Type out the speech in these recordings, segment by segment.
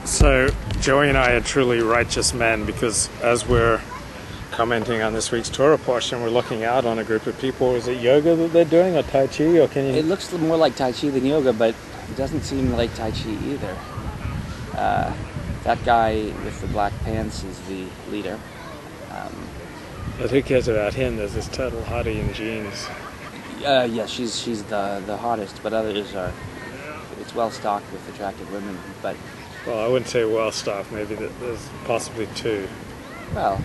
So Joey and I are truly righteous men, because as we're commenting on this week's Torah portion, we're looking out on a group of people. Is it yoga that they're doing, or Tai Chi, or can you... It looks more like Tai Chi than yoga, but it doesn't seem like Tai Chi either. That guy with the black pants is the leader. But who cares about him? There's this total hottie in jeans. Yeah, she's the hottest, but others are... It's well stocked with attractive women, but... Well, I wouldn't say well stocked. Maybe there's possibly two. Well...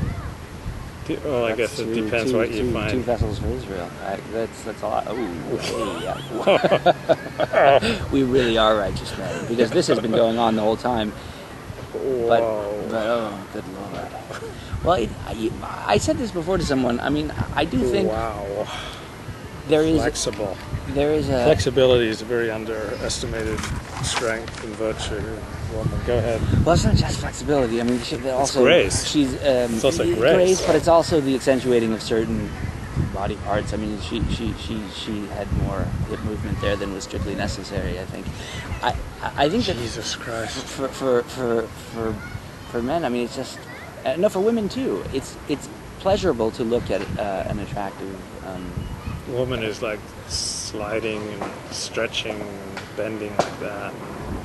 Well, I guess it depends what you find. Two vessels for Israel. That's a lot. Ooh, hey, yeah. We really are righteous men, because this has been going on the whole time. But oh, good Lord. Well, I said this before to someone. I mean, I do think there is flexible. There is a flexibility is a very underestimated strength and virtue. Woman, go ahead. Well, it's not just flexibility. I mean, it's grace. It's also grace, but it's also the accentuating of certain body parts. I mean, she had more hip movement there than was strictly necessary. I think. I think that Jesus Christ. For men, I mean, it's just no. For women too, it's pleasurable to look at an attractive woman is like sliding and stretching and bending like that.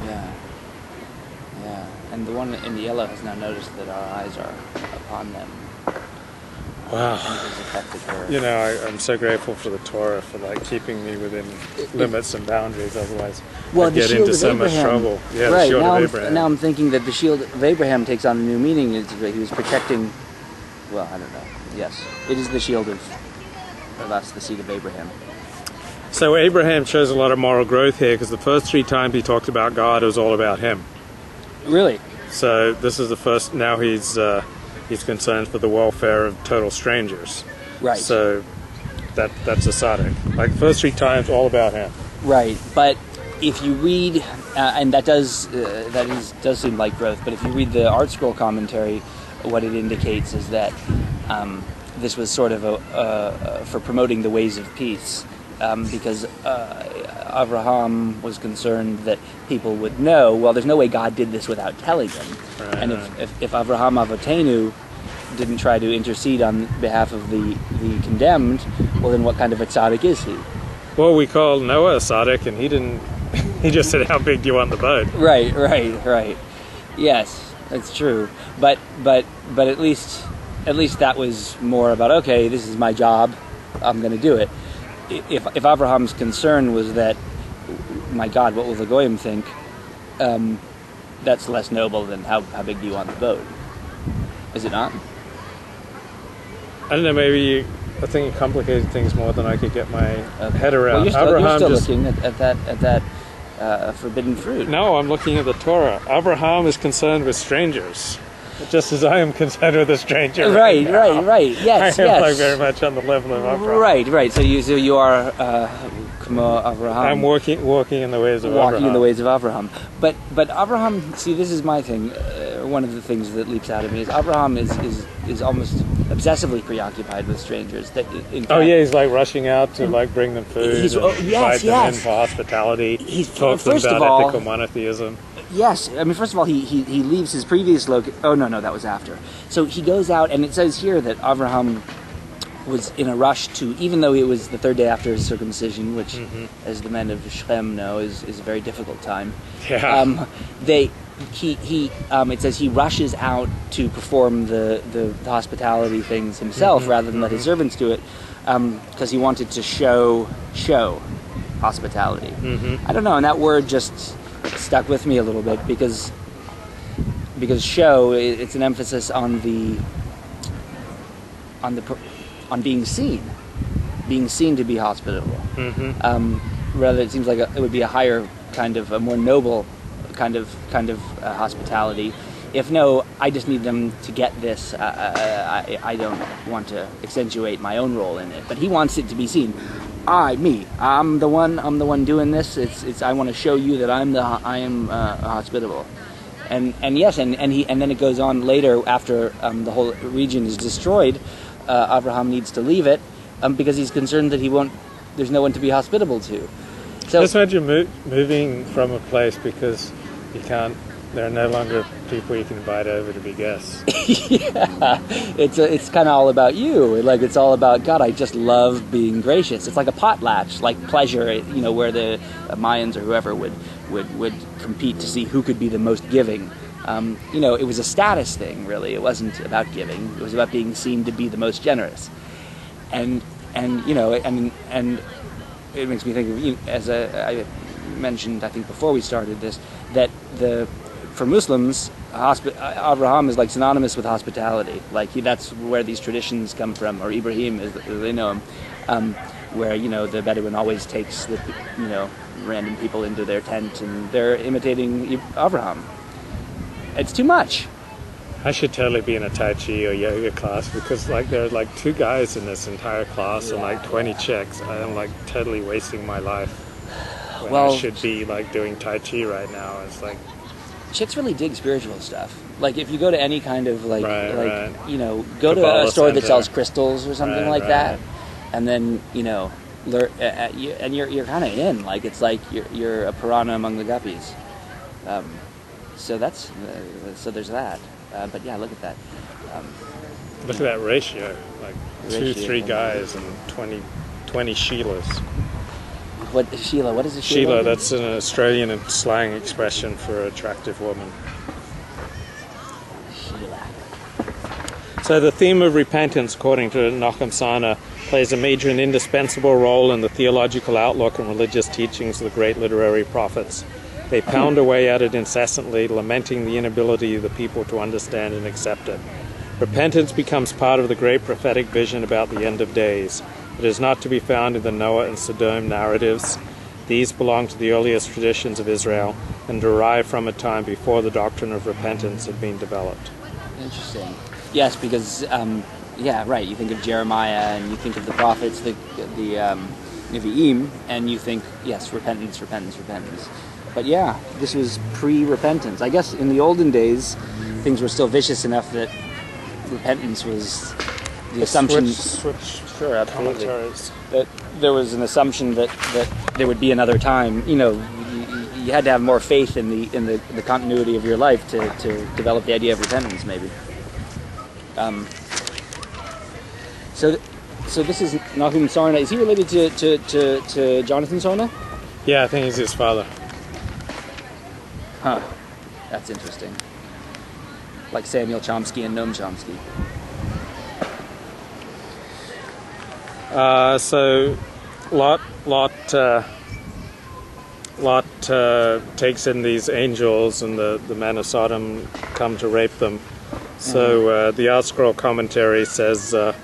Yeah. Yeah, and the one in the yellow has now noticed that our eyes are upon them. Wow. And it has affected her. You know, I'm so grateful for the Torah for like keeping me within limits and boundaries. Otherwise, I'd get into so much trouble. Yeah, right. The shield of Abraham. Now I'm thinking that the shield of Abraham takes on a new meaning. He was protecting. Well, I don't know. Yes, it is the shield of us, the seed of Abraham. So Abraham shows a lot of moral growth here, because the first 3 times he talked about God, it was all about him. Really? So this is the first. Now he's concerned for the welfare of total strangers. Right. So that's a tzaddik. Like the first 3 times, all about him. Right. But if you read, and that does seem like growth. But if you read the Art Scroll commentary, what it indicates is that this was sort of for promoting the ways of peace, because Abraham was concerned that people would know, well, there's no way God did this without telling them. Right. And if Avraham Avotenu didn't try to intercede on behalf of the condemned, well, then what kind of a tzaddik is he? Well, we called Noah a tzaddik, and he didn't. He just said, "How big do you want the boat?" Right. Yes, that's true. But at least that was more about, okay, this is my job, I'm going to do it. If Abraham's concern was that, my God, what will the goyim think? That's less noble than how big do you want the boat? Is it not? I don't know. Maybe I think it complicated things more than I could get my head around. Well, you're still looking at that forbidden fruit. No, I'm looking at the Torah. Abraham is concerned with strangers, just as I am concerned with a stranger. Right. Yes, I am like very much on the level of Abraham. Right. So you are Kamo Abraham. I'm walking in the ways of Abraham. Walking in the ways of Abraham. But Abraham, see, this is my thing. One of the things that leaps out at me is Abraham is almost obsessively preoccupied with strangers. That he's like rushing out to like bring them food, invite them in for hospitality. Talk to them about ethical monotheism. Yes, I mean, first of all, he leaves his previous Oh, no, that was after. So he goes out, and it says here that Abraham was in a rush to, even though it was the 3rd day after his circumcision, which, as the men of Shechem know, is a very difficult time. Yeah. It says he rushes out to perform the hospitality things himself rather than let his servants do it, because he wanted to show hospitality. I don't know, and that word just stuck with me a little bit because show, it's an emphasis on being seen to be hospitable. Rather, it seems like it would be a higher kind of, a more noble kind of hospitality. If no, I just need them to get this. I don't want to accentuate my own role in it, but he wants it to be seen. I'm the one doing this. It's I want to show you that I am hospitable, and yes, and then it goes on later after the whole region is destroyed. Abraham needs to leave it because he's concerned that there's no one to be hospitable to. So just imagine moving from a place because you can't There are no longer people you can invite over to be guests. Yeah, it's kind of all about you. Like, it's all about, God, I just love being gracious. It's like a potlatch, like pleasure, where the Mayans or whoever would compete to see who could be the most giving. It was a status thing, really. It wasn't about giving. It was about being seen to be the most generous. And it makes me think of, I mentioned, I think before we started this, that for Muslims, Abraham is like synonymous with hospitality. Like that's where these traditions come from, or Ibrahim, as they know him, where the Bedouin always takes the random people into their tent, and they're imitating Abraham. It's too much. I should totally be in a Tai Chi or yoga class, because there are 2 guys in this entire class and 20 chicks. I am totally wasting my life. When I should be doing Tai Chi right now. It's chicks really dig spiritual stuff. Like if you go to any kind of go Kabbalah to a store that center. sells crystals or something like that, Right. and then learn, and you're kind of in. Like it's like you're a piranha among the guppies. So that's so there's that. But yeah, look at that. Look at that ratio. 2-3 yeah. guys and 20 Sheilas. What is Sheila? What is a Sheila? Sheila, that's an Australian slang expression for an attractive woman. Sheila. So the theme of repentance, according to Nachum Sana, plays a major and indispensable role in the theological outlook and religious teachings of the great literary prophets. They pound away at it incessantly, lamenting the inability of the people to understand and accept it. Repentance becomes part of the great prophetic vision about the end of days. It is not to be found in the Noah and Sodom narratives. These belong to the earliest traditions of Israel and derive from a time before the doctrine of repentance had been developed. Interesting. Yes, because right. You think of Jeremiah and you think of the prophets, the Nevi'im, and you think repentance. But yeah, this was pre-repentance. I guess in the olden days, things were still vicious enough that repentance was the assumption. Sure, absolutely. That there was an assumption that there would be another time. You had to have more faith in the continuity of your life to develop the idea of repentance, maybe. So this is Nahum Sarna. Is he related to Jonathan Sarna? Yeah, I think he's his father. Huh. That's interesting. Like Samuel Chomsky and Noam Chomsky. So Lot takes in these angels, and the men of Sodom come to rape them. So the ArtScroll commentary says that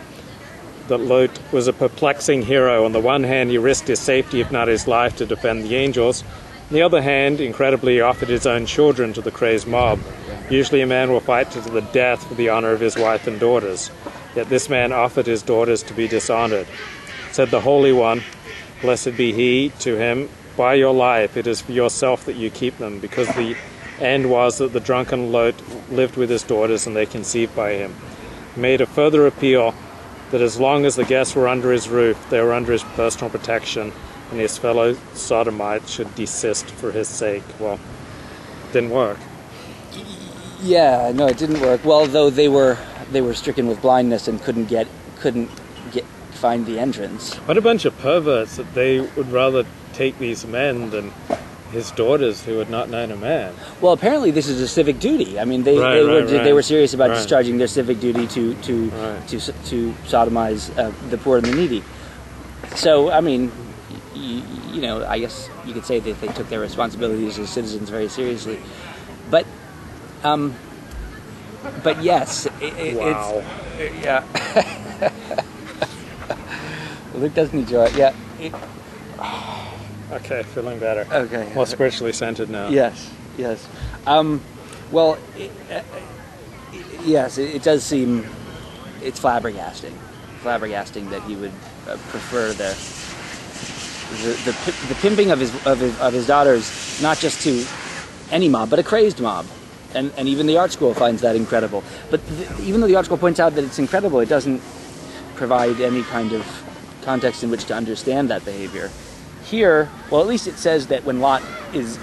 Lot was a perplexing hero. On the one hand, he risked his safety, if not his life, to defend the angels. On the other hand, incredibly, he offered his own children to the crazed mob. Usually a man will fight to the death for the honor of his wife and daughters. Yet this man offered his daughters to be dishonored. Said the Holy One, blessed be he, to him, by your life it is for yourself that you keep them, because the end was that the drunken Lot lived with his daughters, and they conceived by him. He made a further appeal that as long as the guests were under his roof, they were under his personal protection, and his fellow Sodomites should desist for his sake. Well, it didn't work. Yeah, no, it didn't work. Well, though they were stricken with blindness and couldn't find the entrance. What a bunch of perverts that they would rather take these men than his daughters who had not known a man. Well, apparently this is a civic duty. I mean, they were serious about discharging their civic duty to sodomize the poor and the needy. So, I mean, I guess you could say that they took their responsibilities as citizens very seriously. But yes, Wow. It's yeah. Luke doesn't enjoy it. Yeah. Okay, feeling better. Okay. More spiritually centered now. Yes. Well, yes, it does seem it's flabbergasting that he would prefer the pimping of his daughters, not just to any mob, but a crazed mob. And even the art school finds that incredible. But even though the art school points out that it's incredible, it doesn't provide any kind of context in which to understand that behavior. Here, well, at least it says that when Lot is